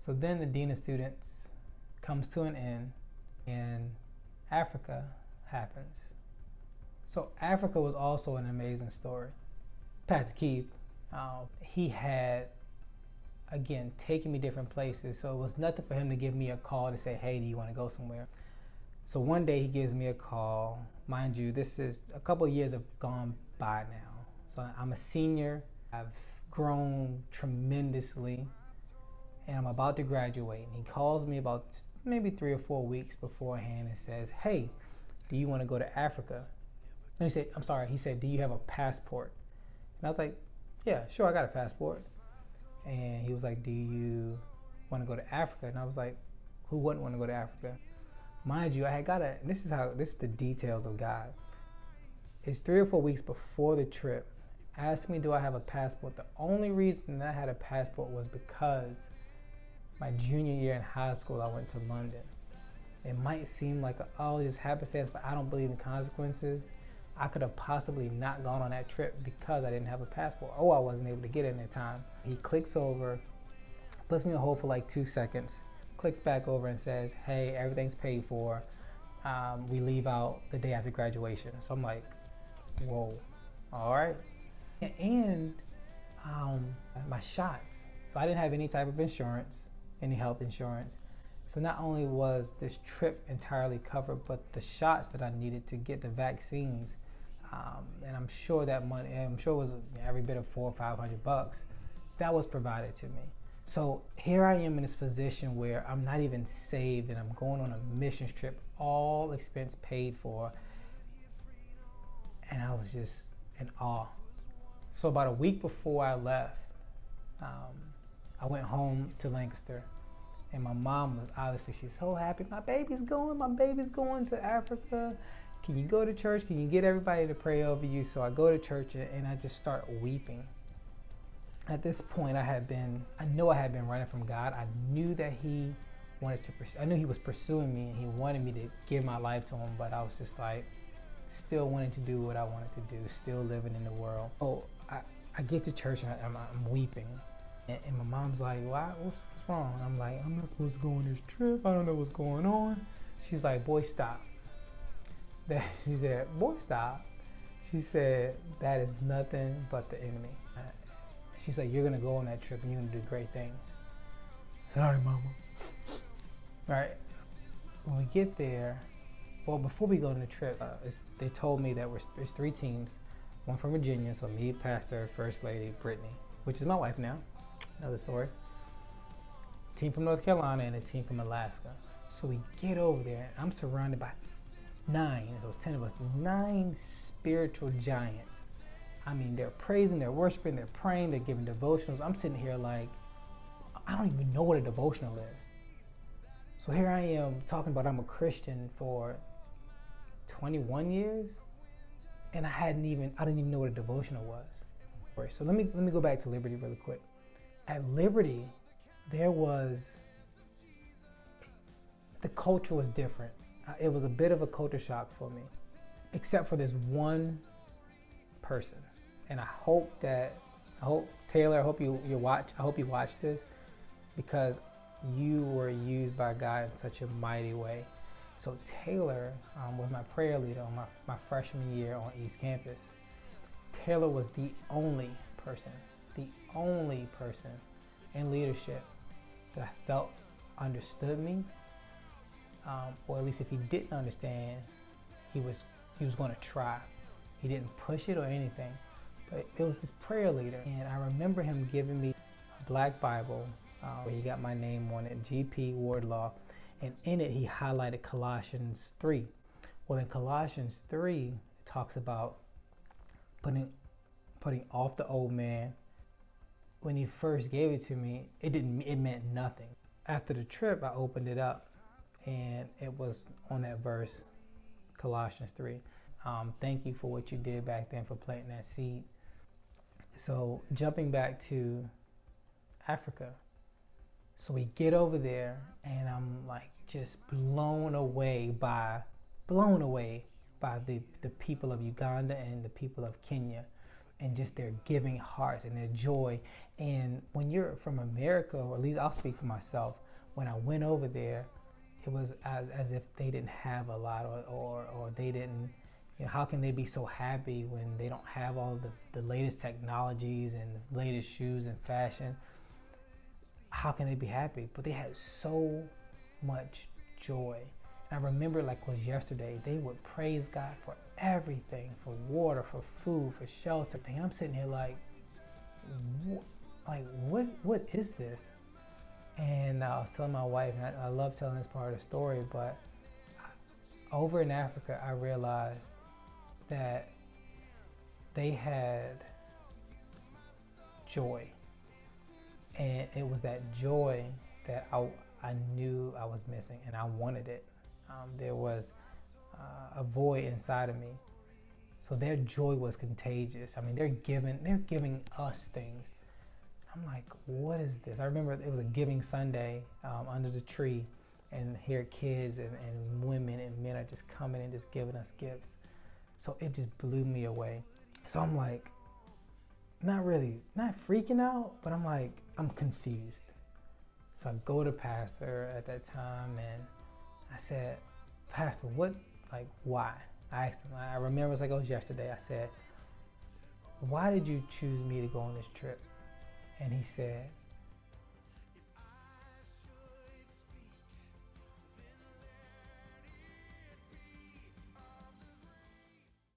So then the Dean of Students comes to an end and Africa happens. So Africa was also an amazing story. Pastor Keith, he had, again, taken me different places. So it was nothing for him to give me a call to say, hey, do you want to go somewhere? So one day he gives me a call. Mind you, this is a couple of years have gone by now. So I'm a senior. I've grown tremendously and I'm about to graduate. And he calls me about maybe 3 or 4 weeks beforehand and says, hey, do you want to go to Africa? And he said, do you have a passport? And I was like, yeah, sure, I got a passport. And he was like, do you want to go to Africa? And I was like, who wouldn't want to go to Africa? Mind you, I had got this is the details of God. It's 3 or 4 weeks before the trip. Asked me, do I have a passport? The only reason that I had a passport was because my junior year in high school, I went to London. It might seem like, just happenstance, but I don't believe in consequences. I could have possibly not gone on that trip because I didn't have a passport. I wasn't able to get it in time. He clicks over, puts me on hold for like 2 seconds, clicks back over and says, hey, everything's paid for. We leave out the day after graduation. So I'm like, whoa, all right. And my shots. So I didn't have any type of insurance, any health insurance. So not only was this trip entirely covered, but the shots that I needed to get the vaccines, and I'm sure that money, it was every bit of $400 or $500, that was provided to me. So here I am in this position where I'm not even saved and I'm going on a missions trip, all expense paid for. And I was just in awe. So about a week before I left, I went home to Lancaster. And my mom was she's so happy. My baby's going to Africa. Can you go to church? Can you get everybody to pray over you? So I go to church and I just start weeping. At this point, I know I had been running from God. I knew that he I knew he was pursuing me and he wanted me to give my life to him, but I was just like, still wanting to do what I wanted to do, still living in the world. I get to church and I'm weeping. And my mom's like, what's wrong? And I'm like, I'm not supposed to go on this trip. I don't know what's going on. She's like, boy, stop. She said, boy, stop. She said, that is nothing but the enemy. She said, you're going to go on that trip and you're going to do great things. I said, all right, mama. All right. When we get there, before we go on the trip, they told me that there's 3 teams. One from Virginia, so me, Pastor, First Lady, Brittany, which is my wife now. Another story. A team from North Carolina and a team from Alaska. So we get over there, and I'm surrounded by 9, so it's 10 of us, 9 spiritual giants. I mean, they're praising, they're worshiping, they're praying, they're giving devotionals. I'm sitting here like, I don't even know what a devotional is. So here I am talking about I'm a Christian for 21 years, and I didn't even know what a devotional was. So let me go back to Liberty really quick. At Liberty, the culture was different. It was a bit of a culture shock for me, except for this one person. And I hope Taylor, I hope you watch this, because you were used by God in such a mighty way. So Taylor was my prayer leader on my freshman year on East Campus. Taylor was the only person in leadership that I felt understood me, or at least if he didn't understand, he was going to try. He didn't push it or anything, but it was this prayer leader, and I remember him giving me a black Bible where he got my name on it, G.P. Wardlaw, and in it he highlighted Colossians 3. Well, in Colossians 3, it talks about putting off the old man. When he first gave it to me, it meant nothing. After the trip, I opened it up, and it was on that verse, Colossians 3. Thank you for what you did back then, for planting that seed. So jumping back to Africa. So we get over there, and I'm like just blown away by the people of Uganda and the people of Kenya. and just their giving hearts and their joy. And when you're from America, or at least I'll speak for myself, when I went over there, it was as if they didn't have a lot, or they didn't, how can they be so happy when they don't have all the latest technologies and the latest shoes and fashion? How can they be happy? But they had so much joy. And I remember, like it was yesterday, they would praise God for everything, for water, for food, for shelter. And I'm sitting here like, what is this? And I was telling my wife, and I love telling this part of the story, but over in Africa, I realized that they had joy. And it was that joy that I knew I was missing, and I wanted it. There was a void inside of me. So their joy was contagious. I mean, they're giving us things. I'm like, what is this? I remember it was a giving Sunday under the tree, and here kids and women and men are just coming and just giving us gifts. So it just blew me away. So I'm like, not freaking out, but I'm confused. So I go to pastor at that time, and I said, Pastor, why? I asked him, I remember it was yesterday. I said, why did you choose me to go on this trip? And he said,